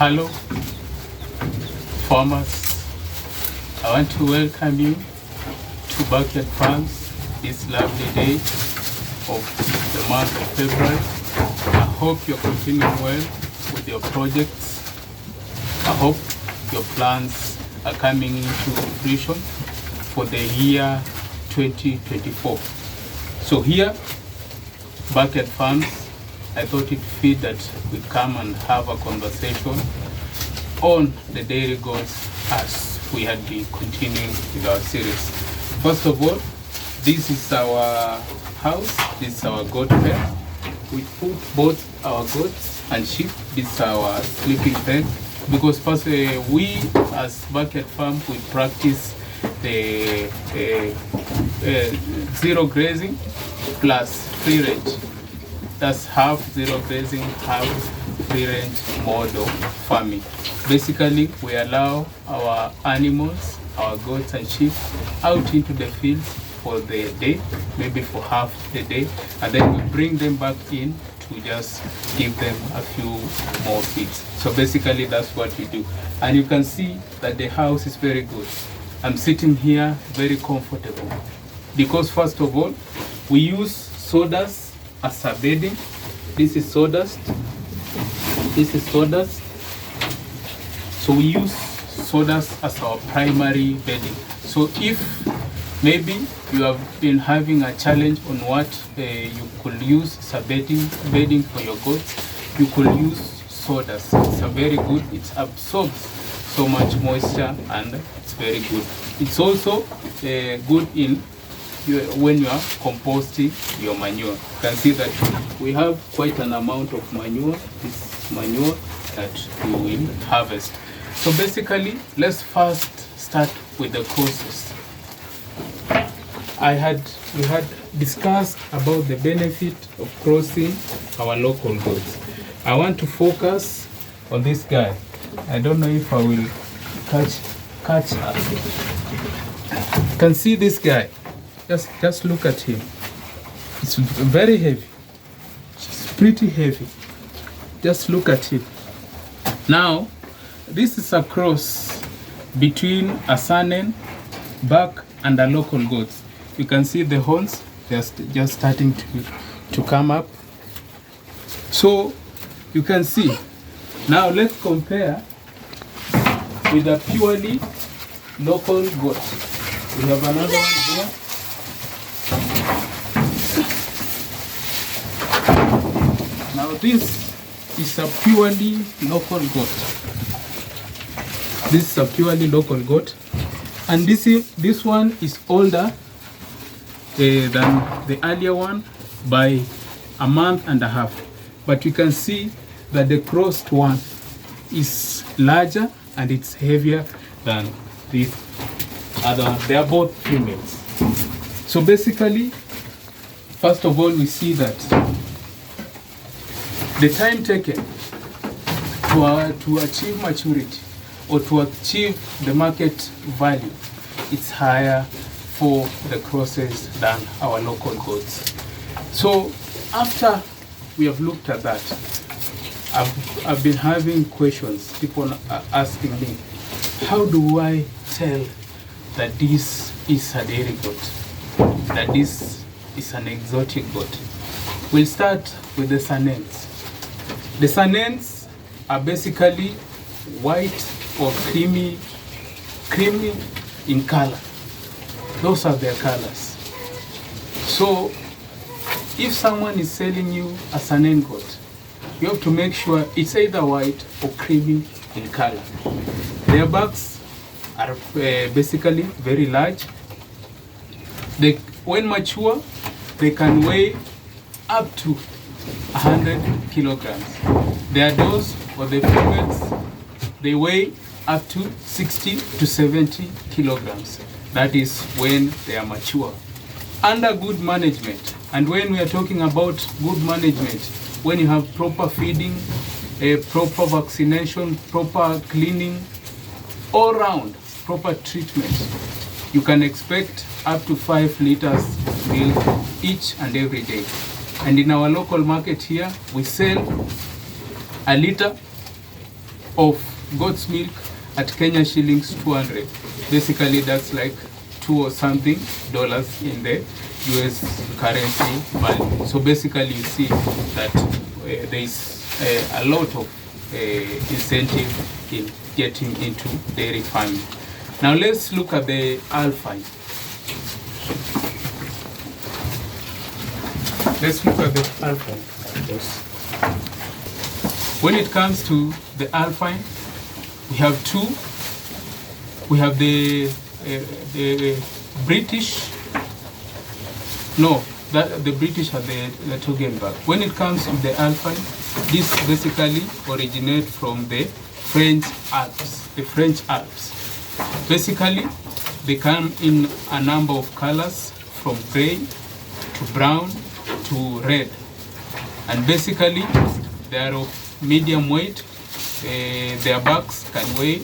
Hello, farmers. I want to welcome you to Backyard Farms this lovely day of the month of February. I hope you're continuing well with your projects. I hope your plans are coming into fruition for the year 2024. So here, Backyard Farms, I thought it fit that we come and have a conversation on the dairy goats as we had been continuing with our series. First of all, this is our house, this is our goat pen. We put both our goats and sheep, this is our sleeping pen, because first we as Backyard Farm, we practice the zero grazing plus free range. That's half zero grazing, half free range mode of farming. Basically, we allow our animals, our goats and sheep, out into the fields for the day, maybe for half the day, and then we bring them back in to just give them a few more feeds. So basically, that's what we do. And you can see that the house is very good. I'm sitting here very comfortable because first of all, we use sawdust as a bedding. This is sawdust. This is sawdust. So we use sawdust as our primary bedding. So if maybe you have been having a challenge on what you could use as a bedding for your goats, you could use sawdust. It's a very good. It absorbs so much moisture and it's very good. It's also good in when you are composting your manure. You can see that we have quite an amount of manure, this manure that we will harvest. So basically, let's first start with the process. We had discussed about the benefit of crossing our local goats. I want to focus on this guy. I don't know if I will catch her. You can see this guy. Just look at him. It's very heavy. It's pretty heavy. Just look at him. Now, this is a cross between a Saanen buck and a local goat. You can see the horns just starting to come up. So you can see. Now let's compare with a purely local goat. We have another one here. Now this is a purely local goat. This is a purely local goat, and this one is older than the earlier one by a month and a half. But you can see that the crossed one is larger and it's heavier than the other one. They are both females. So basically, first of all, we see that the time taken to achieve maturity or to achieve the market value, it's higher for the crosses than our local goats. So after we have looked at that, I've been having questions. People are asking me, how do I tell that this is a dairy goat, that this is an exotic goat? We'll start with the Saanens. The Saanens are basically white or creamy in color. Those are their colors. So if someone is selling you a Saanen goat, you have to make sure it's either white or creamy in color. Their backs are basically very large. When mature, they can weigh up to 100 kilograms. Their does or the females, they weigh up to 60 to 70 kilograms. That is when they are mature. Under good management, and when we are talking about good management, when you have proper feeding, proper vaccination, proper cleaning, all round proper treatment, you can expect up to 5 liters of milk each and every day. And in our local market here, we sell a liter of goat's milk at Kenya shillings 200. Basically, that's like $2 or something in the US currency value. So basically, you see that there is a lot of incentive in getting into dairy farming. Now let's look at the alpine. Let's look at the alpine. When it comes to the alpine, we have two. We have the British. No, the British have the Toggenburg. When it comes to the alpine, this basically originates from the French Alps. The French Alps. Basically, they come in a number of colors, from gray to brown to red, and basically they are of medium weight. Their backs can weigh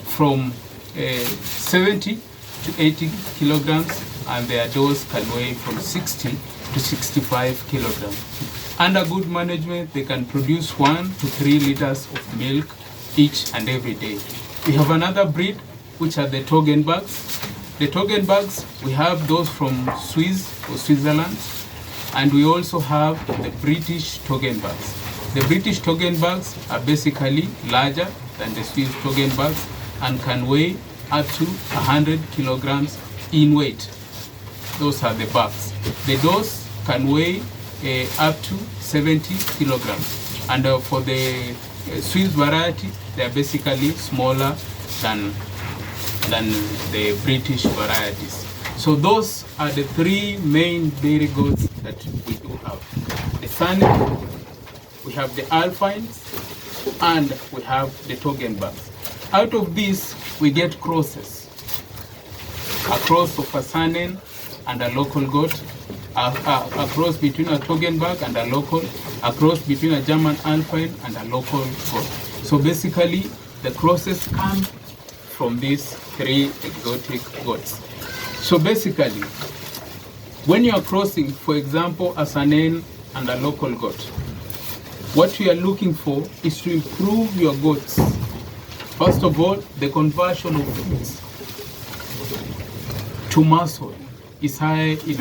from 70 to 80 kilograms, and their doors can weigh from 60 to 65 kilograms. Under good management, they can produce 1 to 3 liters of milk each and every day. We have another breed, which are the Toggenburgs. The Toggenburgs, we have those from Swiss or Switzerland, and we also have the British Toggenburgs. The British Toggenburgs are basically larger than the Swiss Toggenburgs and can weigh up to 100 kilograms in weight. Those are the bugs. The does can weigh up to 70 kilograms. And for the Swiss variety, they are basically smaller than the British varieties. So those are the three main dairy goats that we do have. The Saanen, we have the Alpines, and we have the Toggenburgs. Out of these, we get crosses. A cross of a Saanen and a local goat, a cross between a Toggenburg and a local, a cross between a German Alpine and a local goat. So basically, the crosses come from these three exotic goats. So basically, when you are crossing, for example, a Saanen and a local goat, what we are looking for is to improve your goats. First of all, the conversion of fats to muscle is high in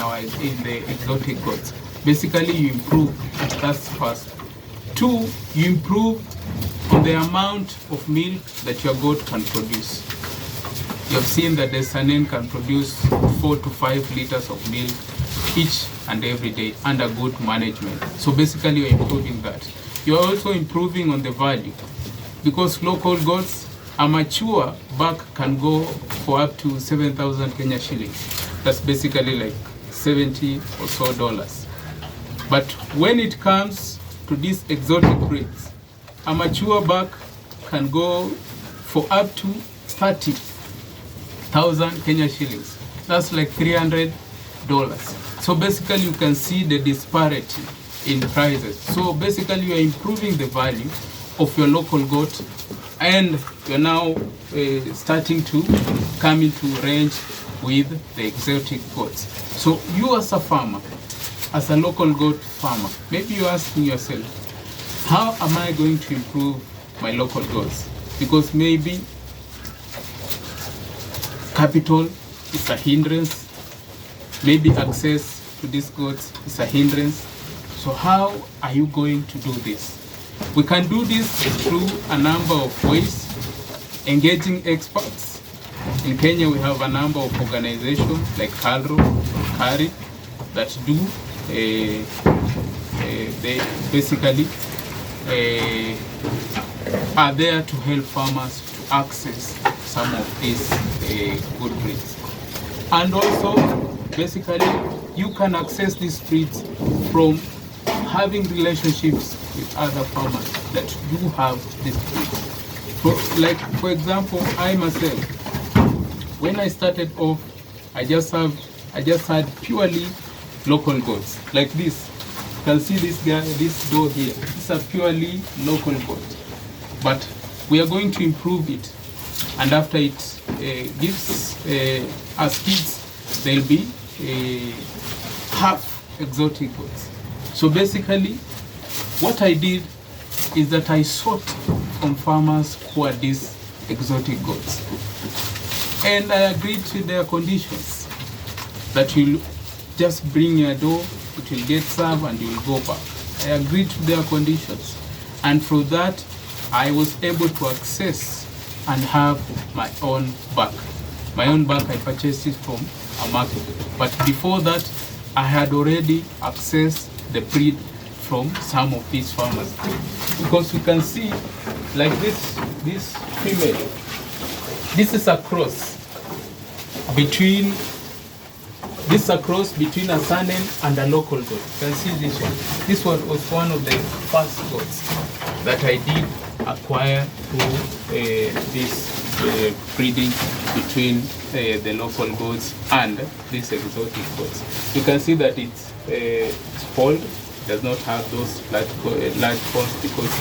the exotic goats. Basically, you improve, that's first. Two, you improve on the amount of milk that your goat can produce. You have seen that the Saanen can produce 4 to 5 liters of milk each and every day under good management. So basically, you're improving that. You're also improving on the value, because local goats, a mature buck can go for up to 7,000 Kenya shillings. That's basically like $70 or so. But when it comes to these exotic breeds, a mature buck can go for up to 30,000 Kenya shillings. That's like $300. So basically, you can see the disparity in prices. So basically, you are improving the value of your local goat, and you're now starting to come into range with the exotic goats. So you as a farmer, as a local goat farmer, maybe you're asking yourself, how am I going to improve my local goats? Because maybe capital is a hindrance, maybe access to these goats is a hindrance. So how are you going to do this? We can do this through a number of ways, engaging experts. In Kenya, we have a number of organizations like CARI that do, they basically are there to help farmers to access some of these good breeds. And also, basically, you can access these breeds from having relationships with other farmers that do have these breeds. For example, I myself, when I started off, I just had purely local goats like this. You can see this doe here. These are purely local goats, but we are going to improve it, and after it gives us kids, they'll be half exotic goats. So basically, what I did is that I sought from farmers who are these exotic goats. And I agreed to their conditions, that you'll just bring your doe, it will get served, and you'll go back. I agreed to their conditions. And through that, I was able to access and have my own buck. My own buck, I purchased it from a market. But before that, I had already accessed the breed from some of these farmers. Because you can see, like this female, this is a cross between a Saanen and a local goat. You can see this one. This one was one of the first goats that I did acquire through this breeding between the local goats and these exotic goats. You can see that it's spoiled, does not have those large horns, because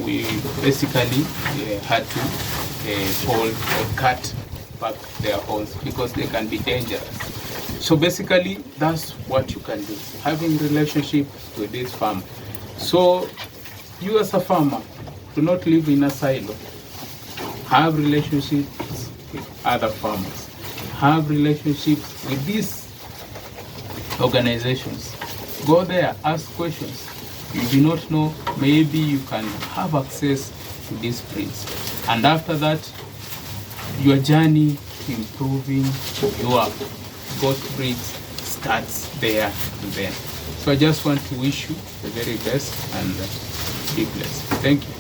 we basically had to fold or cut back their horns because they can be dangerous. So basically, that's what you can do, having relationship with this farmer. So you as a farmer, do not live in a silo. Have relationships with other farmers. Have relationships with these organizations. Go there, ask questions. You do not know, maybe you can have access to these breeds. And after that, your journey to improving your goat breeds starts there and then. So I just want to wish you the very best and be blessed. Thank you.